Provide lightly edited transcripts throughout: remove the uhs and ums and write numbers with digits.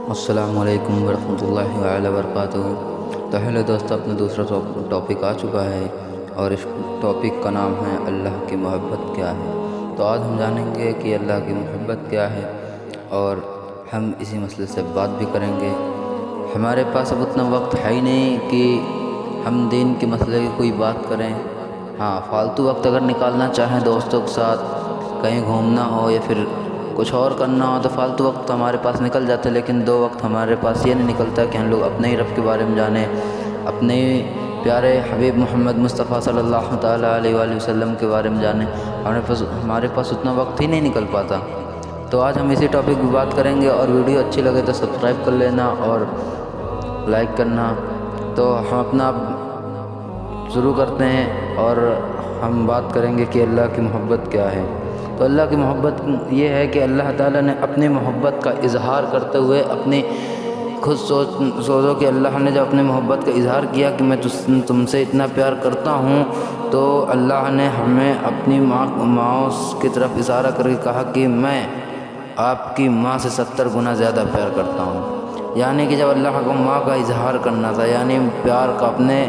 السلام علیکم ورحمۃ اللہ وبرکاتہ۔ تو ہیلو دوستو، اپنا دوسرا ٹاپک آ چکا ہے اور اس ٹاپک کا نام ہے اللہ کی محبت کیا ہے۔ تو آج ہم جانیں گے کہ اللہ کی محبت کیا ہے اور ہم اسی مسئلے سے بات بھی کریں گے۔ ہمارے پاس اب اتنا وقت ہے ہی نہیں کہ ہم دین کے مسئلے کی کوئی بات کریں۔ ہاں، فالتو وقت اگر نکالنا چاہیں دوستوں کے ساتھ، کہیں گھومنا ہو یا پھر کچھ اور کرنا ہو، تو فالتو وقت ہمارے پاس نکل جاتا ہے، لیکن دو وقت ہمارے پاس یہ نہیں نکلتا کہ ہم لوگ اپنے ہی رب کے بارے میں جانیں، اپنے پیارے حبیب محمد مصطفیٰ صلی اللہ تعالیٰ علیہ وآلہ وسلم کے بارے میں جانیں۔ ہمارے پاس اتنا وقت ہی نہیں نکل پاتا۔ تو آج ہم اسی ٹاپک پہ بات کریں گے، اور ویڈیو اچھی لگے تو سبسکرائب کر لینا اور لائک کرنا۔ تو ہم اپنا شروع کرتے ہیں اور ہم بات کریں گے کہ اللہ کی محبت کیا ہے۔ تو اللہ کی محبت یہ ہے کہ اللہ تعالیٰ نے اپنی محبت کا اظہار کرتے ہوئے اپنی خود سوچو کہ اللہ نے جب اپنی محبت کا اظہار کیا کہ میں تم سے اتنا پیار کرتا ہوں، تو اللہ نے ہمیں اپنی ماں کی طرف اشارہ کر کے کہا کہ میں آپ کی ماں سے 70 گنا زیادہ پیار کرتا ہوں۔ یعنی کہ جب اللہ کو ماں کا اظہار کرنا تھا، یعنی اپنے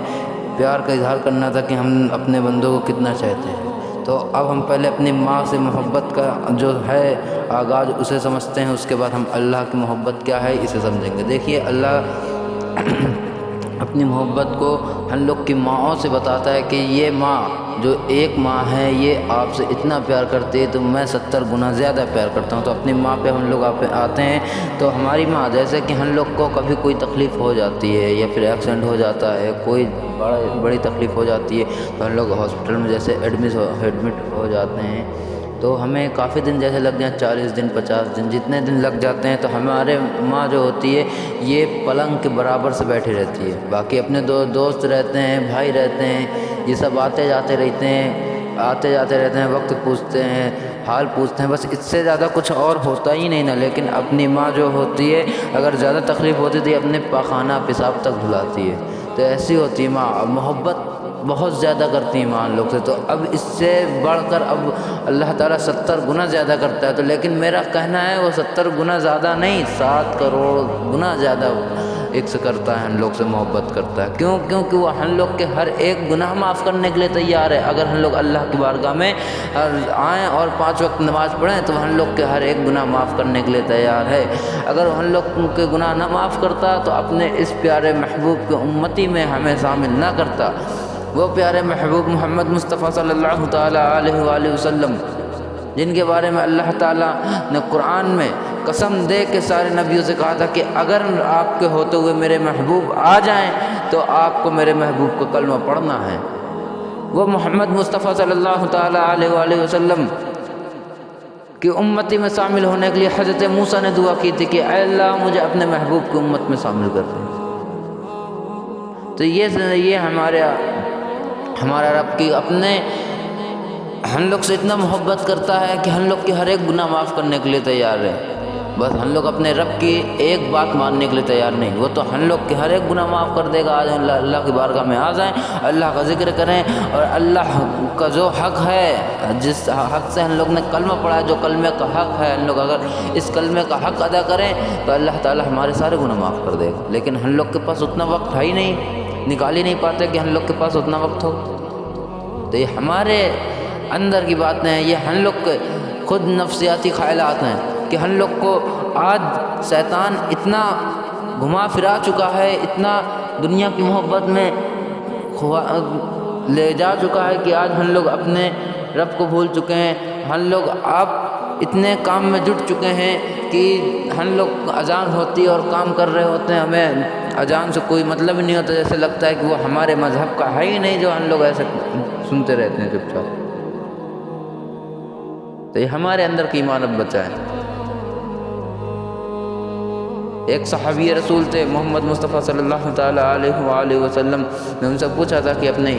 پیار کا اظہار کرنا تھا کہ ہم اپنے بندوں کو کتنا چاہتے ہیں، تو اب ہم پہلے اپنی ماں سے محبت کا جو ہے آغاز اسے سمجھتے ہیں، اس کے بعد ہم اللہ کی محبت کیا ہے اسے سمجھیں گے۔ دیکھیے، اللہ اپنی محبت کو ہم لوگ کی ماؤں سے بتاتا ہے کہ یہ ماں جو ایک ماں ہے یہ آپ سے اتنا پیار کرتی ہے تو میں 70 گنا زیادہ پیار کرتا ہوں۔ تو اپنی ماں پہ ہم لوگ آتے ہیں، تو ہماری ماں جیسے کہ ہم لوگ کو کبھی کوئی تکلیف ہو جاتی ہے یا پھر ایکسیڈنٹ ہو جاتا ہے، کوئی بڑی تکلیف ہو جاتی ہے، تو ہم لوگ ہاسپٹل میں جیسے ایڈمٹ ہو جاتے ہیں، تو ہمیں کافی دن جیسے لگ جائیں، 40 دن 50 دن جتنے دن لگ جاتے ہیں، تو ہمارے ماں جو ہوتی ہے یہ پلنگ کے برابر سے بیٹھی رہتی ہے۔ باقی اپنے دوست رہتے ہیں، بھائی رہتے ہیں، یہ سب آتے جاتے رہتے ہیں، وقت پوچھتے ہیں، حال پوچھتے ہیں، بس اس سے زیادہ کچھ اور ہوتا ہی نہیں نا۔ لیکن اپنی ماں جو ہوتی ہے اگر زیادہ تکلیف ہوتی تو اپنے پاخانہ پیشاب تک دھلاتی ہے۔ تو ایسی ہوتی ہے ماں، محبت بہت زیادہ کرتی ہیں ماں لوگ سے۔ تو اب اس سے بڑھ کر اب اللہ تعالیٰ 70 گنا زیادہ کرتا ہے، تو لیکن میرا کہنا ہے وہ 70 گنا زیادہ نہیں، 7 کروڑ گنا زیادہ عشق کرتا ہے، ہم لوگ سے محبت کرتا ہے۔ کیونکہ وہ ہم لوگ کے ہر ایک گناہ معاف کرنے کے لیے تیار ہے۔ اگر ہم لوگ اللہ کی بارگاہ میں آئیں اور 5 وقت نماز پڑھیں تو ہم لوگ کے ہر ایک گناہ معاف کرنے کے لیے تیار ہے۔ اگر ہم لوگ کے گناہ نہ معاف کرتا تو اپنے اس پیارے محبوب کے امتی میں ہمیں شامل نہ کرتا۔ وہ پیارے محبوب محمد مصطفیٰ صلی اللہ تعالیٰ علیہ وآلہ وسلم، جن کے بارے میں اللہ تعالیٰ نے قرآن میں قسم دے کے سارے نبیوں سے کہا تھا کہ اگر آپ کے ہوتے ہوئے میرے محبوب آ جائیں تو آپ کو میرے محبوب کا کلمہ پڑھنا ہے۔ وہ محمد مصطفیٰ صلی اللہ تعالیٰ علیہ وآلہ وسلم کی امتی میں شامل ہونے کے لیے حضرت موسیٰ نے دعا کی تھی کہ اے اللہ مجھے اپنے محبوب کی امت میں شامل کر دیں۔ تو یہ ہمارا رب کی اپنے ہم لوگ سے اتنا محبت کرتا ہے کہ ہم لوگ کی ہر ایک گناہ معاف کرنے کے لیے تیار ہے، بس ہم لوگ اپنے رب کی ایک بات ماننے کے لیے تیار نہیں۔ وہ تو ہم لوگ کے ہر ایک گناہ معاف کر دے گا۔ آج اللہ کی بارگاہ میں آ جائیں، اللہ کا ذکر کریں، اور اللہ کا جو حق ہے، جس حق سے ہم لوگ نے کلمہ پڑھا ہے، جو کلمے کا حق ہے، ہم لوگ اگر اس کلمے کا حق ادا کریں تو اللہ تعالیٰ ہمارے سارے گناہ معاف کر دے گا۔ لیکن ہم لوگ کے پاس اتنا وقت ہے ہی نہیں، نکال ہی نہیں پاتے کہ ہم لوگ کے پاس اتنا وقت ہو۔ تو یہ ہمارے اندر کی باتیں ہیں، یہ ہم لوگ کے خود نفسیاتی خیالات ہیں کہ ہم لوگ کو آج شیطان اتنا گھما پھرا چکا ہے، اتنا دنیا کی محبت میں لے جا چکا ہے کہ آج ہم لوگ اپنے رب کو بھول چکے ہیں۔ ہم لوگ اب اتنے کام میں جٹ چکے ہیں کہ ہم لوگ اذان ہوتی ہے اور کام کر رہے ہوتے ہیں، ہمیں اذان سے کوئی مطلب نہیں ہوتا، جیسے لگتا ہے کہ وہ ہمارے مذہب کا ہے ہی نہیں، جو ہم لوگ ایسے سنتے رہتے ہیں چپ چاپ۔ تو یہ ہمارے اندر کی ایمان اب بچائے۔ ایک صحابی رسول تھے محمد مصطفیٰ صلی اللہ تعالیٰ علیہ وآلہ وسلم نے ان سے پوچھا تھا کہ اپنے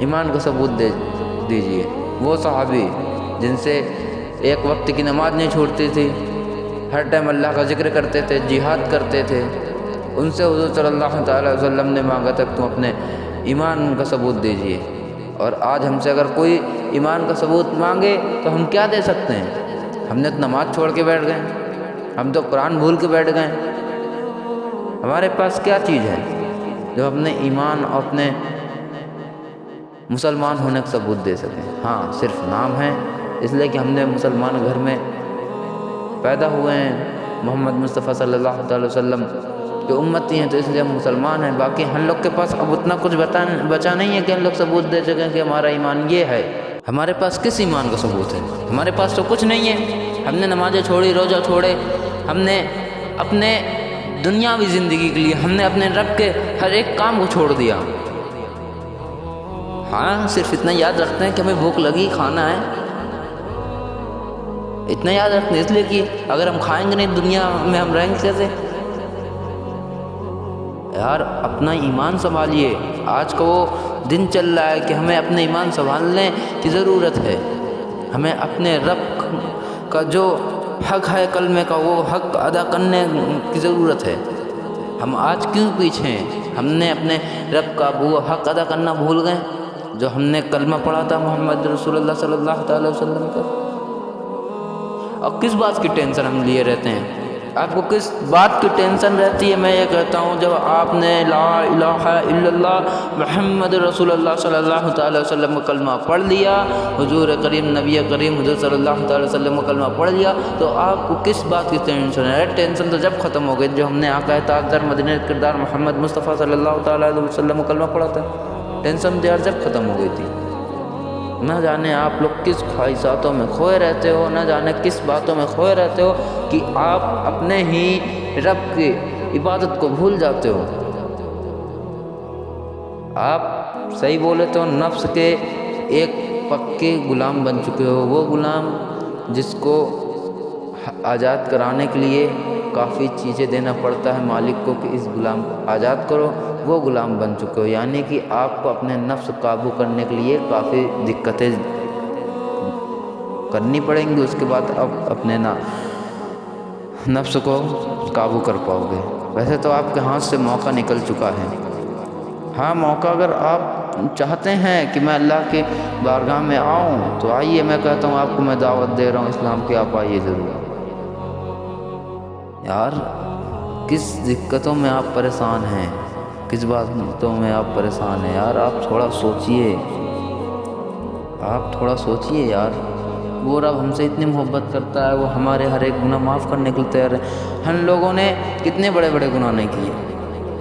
ایمان کا ثبوت دے دیجئے۔ وہ صحابی جن سے ایک وقت کی نماز نہیں چھوڑتی تھی، ہر ٹائم اللہ کا ذکر کرتے تھے، جہاد کرتے تھے، ان سے حضور صلی اللہ تعالیٰ علیہ وسلم نے مانگا تک تم اپنے ایمان کا ثبوت دیجئے۔ اور آج ہم سے اگر کوئی ایمان کا ثبوت مانگے تو ہم کیا دے سکتے ہیں؟ ہم نے تو نماز چھوڑ کے بیٹھ گئے، ہم تو قرآن بھول کے بیٹھ گئے۔ ہمارے پاس کیا چیز ہے جو اپنے ایمان اور اپنے مسلمان ہونے کا ثبوت دے سکیں؟ ہاں صرف نام ہے، اس لیے کہ ہم نے مسلمان گھر میں پیدا ہوئے ہیں، محمد مصطفیٰ صلی اللہ تعالی وسلم کے امتی ہیں، تو اس لیے ہم مسلمان ہیں۔ باقی ہم لوگ کے پاس اب اتنا کچھ بچا نہیں ہے کہ ہم لوگ ثبوت دے سکیں کہ ہمارا ایمان یہ ہے۔ ہمارے پاس کس ایمان کا ثبوت ہے؟ ہمارے پاس تو کچھ نہیں ہے۔ ہم نے نمازیں چھوڑی، روزہ چھوڑے، ہم نے اپنے دنیاوی زندگی کے لیے ہم نے اپنے رب کے ہر ایک کام کو چھوڑ دیا۔ ہاں صرف اتنا یاد رکھتے ہیں کہ ہمیں بھوک لگی، کھانا ہے، اتنا یاد رکھتے ہیں، اس لیے کہ اگر ہم کھائیں گے نہیں دنیا میں ہم رہیں گے کیسے؟ یار اپنا ایمان سنبھالیے۔ آج کا وہ دن چل رہا ہے کہ ہمیں اپنے ایمان سنبھالنے کی ضرورت ہے۔ ہمیں اپنے رب کا جو حق ہے کلمے کا، وہ حق ادا کرنے کی ضرورت ہے۔ ہم آج کیوں پیچھے ہیں؟ ہم نے اپنے رب کا وہ حق ادا کرنا بھول گئے جو ہم نے کلمہ پڑھا تھا محمد رسول اللہ صلی اللہ تعالی وسلم کا۔ اور کس بات کی ٹینشن ہم لیے رہتے ہیں؟ آپ کو کس بات کی ٹینشن رہتی ہے؟ میں یہ کہتا ہوں جب آپ نے لا الہ الا اللہ محمد رسول اللہ صلی اللہ تعالی وسلم کا کلمہ پڑھ لیا، حضور کریم نبی کریم حضور صلی اللہ تعالی وسلم کا کلمہ پڑھ لیا، تو آپ کو کس بات کی ٹینشن ہے؟ ٹینشن تو جب ختم ہو گئی جو ہم نے آقا تاجدار مدینہ کردار محمد مصطفیٰ صلی اللہ تعالی علیہ وسلم کا کلمہ پڑھا تھا۔ ٹینشن تو یار جب ختم ہو گئی تھی۔ نہ جانے آپ لوگ کس خواہشاتوں میں کھوئے رہتے ہو، نہ جانے کس باتوں میں کھوئے رہتے ہو کہ آپ اپنے ہی رب کی عبادت کو بھول جاتے ہو۔ آپ صحیح بولے تو نفس کے ایک پکے غلام بن چکے ہو، وہ غلام جس کو آزاد کرانے کے لیے کافی چیزیں دینا پڑتا ہے مالک کو کہ اس غلام کو آزاد کرو، وہ غلام بن چکے ہو۔ یعنی کہ آپ کو اپنے نفس قابو کرنے کے لیے کافی دقتیں کرنی پڑیں گی، اس کے بعد اب اپنے نفس کو قابو کر پاؤ گے۔ ویسے تو آپ کے ہاتھ سے موقع نکل چکا ہے۔ ہاں موقع اگر آپ چاہتے ہیں کہ میں اللہ کے بارگاہ میں آؤں تو آئیے، میں کہتا ہوں آپ کو میں دعوت دے رہا ہوں اسلام کی، آپ آئیے ضرور۔ یار کس دقتوں میں آپ پریشان ہیں، کس باتوں میں آپ پریشان ہیں؟ یار آپ تھوڑا سوچئے، آپ تھوڑا سوچئے یار۔ وہ رب ہم سے اتنی محبت کرتا ہے، وہ ہمارے ہر ایک گناہ معاف کرنے کے لیے تیار ہے۔ ہم لوگوں نے کتنے بڑے بڑے گناہ نہیں کیے،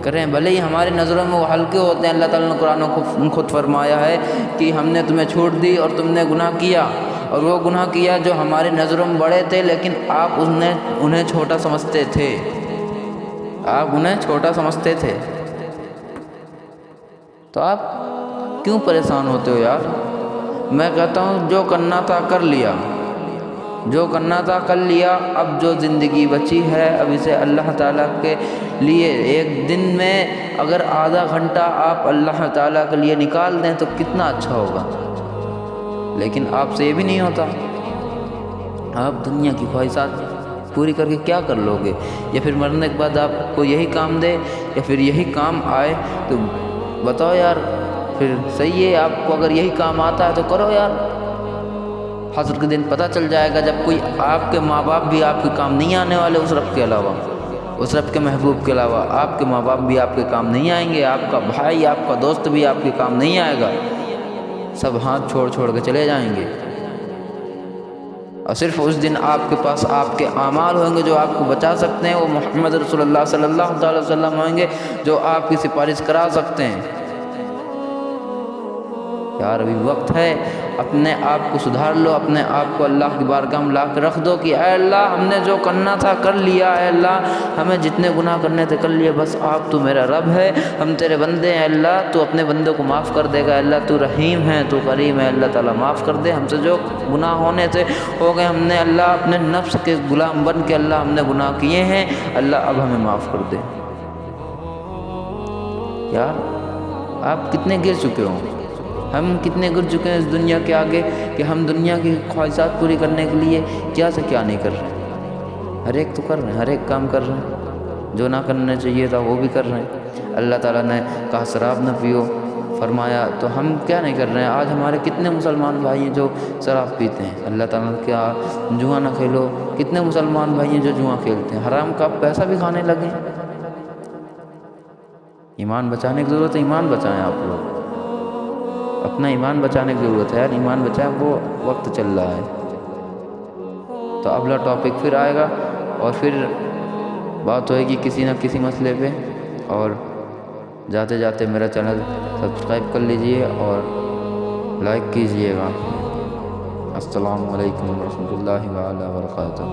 کریں بھلے ہی ہماری نظروں میں وہ ہلکے ہوتے ہیں۔ اللہ تعالیٰ نے قرآن میں خود فرمایا ہے کہ ہم نے تمہیں چھوٹ دی اور تم نے گناہ کیا، اور وہ گناہ کیا جو ہماری نظروں میں بڑے تھے، لیکن آپ انہیں چھوٹا سمجھتے تھے، آپ انہیں چھوٹا سمجھتے تھے۔ تو آپ کیوں پریشان ہوتے ہو یار؟ میں کہتا ہوں جو کرنا تھا کر لیا، جو کرنا تھا کر لیا۔ اب جو زندگی بچی ہے اب اسے اللہ تعالیٰ کے لیے ایک دن میں اگر آدھا گھنٹہ آپ اللہ تعالیٰ کے لیے نکال دیں تو کتنا اچھا ہوگا، لیکن آپ سے یہ بھی نہیں ہوتا۔ آپ دنیا کی خواہشات پوری کر کے کیا کر لو گے؟ یا پھر مرنے کے بعد آپ کو یہی کام دے یا پھر یہی کام آئے تو بتاؤ یار، پھر صحیح ہے آپ کو اگر یہی کام آتا ہے تو کرو یار۔ حشر کے دن پتہ چل جائے گا جب کوئی آپ کے ماں باپ بھی آپ کے کام نہیں آنے والے اس رب کے علاوہ، اس رب کے محبوب کے علاوہ آپ کے ماں باپ بھی آپ کے کام نہیں آئیں گے، آپ کا بھائی آپ کا دوست بھی آپ کے کام نہیں آئے گا، سب ہاتھ چھوڑ چھوڑ کے چلے جائیں گے۔ اور صرف اس دن آپ کے پاس آپ کے اعمال ہوئیں گے جو آپ کو بچا سکتے ہیں، وہ محمد رسول اللہ صلی اللہ تعالی وسلم ہوئیں گے جو آپ کی سفارش کرا سکتے ہیں۔ یار ابھی وقت ہے، اپنے آپ کو سدھار لو، اپنے آپ کو اللہ کی بارگاہ میں لا کے رکھ دو کہ اے اللہ ہم نے جو کرنا تھا کر لیا، اے اللہ ہمیں جتنے گناہ کرنے تھے کر لیے، بس آپ تو میرا رب ہے، ہم تیرے بندے ہیں، اللہ تو اپنے بندوں کو معاف کر دے گا، اللہ تو رحیم ہے، تو کریم ہے، اللہ تعالیٰ معاف کر دے۔ ہم سے جو گناہ ہونے تھے ہو گئے، ہم نے اللہ اپنے نفس کے غلام بن کے اللہ ہم نے گناہ کیے ہیں، اللہ اب ہمیں معاف کر دے۔ یار آپ کتنے گر چکے ہو، ہم کتنے گر چکے ہیں اس دنیا کے آگے کہ ہم دنیا کی خواہشات پوری کرنے کے لیے کیا سے کیا نہیں کر رہے۔ ہر ایک تو کر رہے ہیں، ہر ایک کام کر رہے ہیں، جو نہ کرنا چاہیے تھا وہ بھی کر رہے ہیں۔ اللہ تعالیٰ نے کہا شراب نہ پیو، فرمایا تو ہم کیا نہیں کر رہے ہیں؟ آج ہمارے کتنے مسلمان بھائی ہیں جو شراب پیتے ہیں؟ اللہ تعالیٰ نے کیا جوا نہ کھیلو، کتنے مسلمان بھائی ہیں جو جوا کھیلتے ہیں، حرام کا پیسہ بھی کھانے لگے۔ ایمان بچانے کی ضرورت ہے، ایمان بچائیں آپ لوگ، اپنا ایمان بچانے کی ضرورت ہے یار، ایمان بچائیں، وہ وقت چل رہا ہے۔ تو اگلا ٹاپک پھر آئے گا اور پھر بات ہوئے گی کسی نہ کسی مسئلے پہ، اور جاتے جاتے میرا چینل سبسکرائب کر لیجئے اور لائک کیجئے گا۔ السلام علیکم ورحمۃ اللہ وبرکاتہ۔